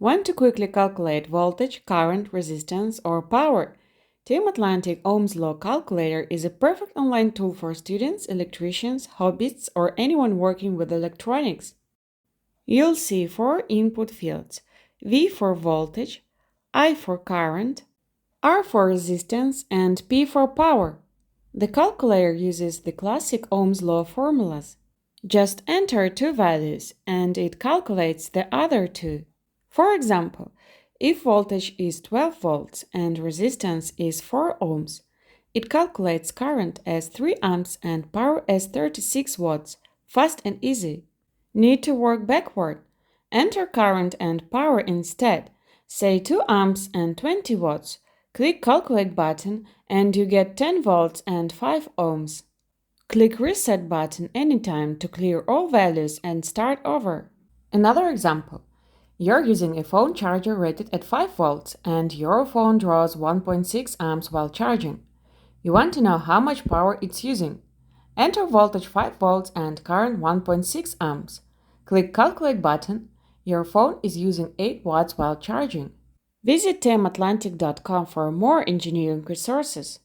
Want to quickly calculate voltage, current, resistance, or power? Team Atlantic Ohms Law Calculator is a perfect online tool for students, electricians, hobbyists, or anyone working with electronics. You'll see four input fields: V for voltage, I for current, R for resistance, and P for power. The calculator uses the classic Ohm's law formulas. Just enter two values and it calculates the other two. For example, if voltage is 12 volts and resistance is 4 ohms, it calculates current as 3 amps and power as 36 watts, fast and easy. Need to work backward? Enter current and power instead, say 2 amps and 20 watts. Click Calculate button and you get 10 volts and 5 ohms. Click Reset button anytime to clear all values and start over. Another example. You're using a phone charger rated at 5 volts and your phone draws 1.6 amps while charging. You want to know how much power it's using. Enter voltage 5 volts and current 1.6 amps. Click Calculate button. Your phone is using 8 watts while charging. Visit tematlantic.com for more engineering resources.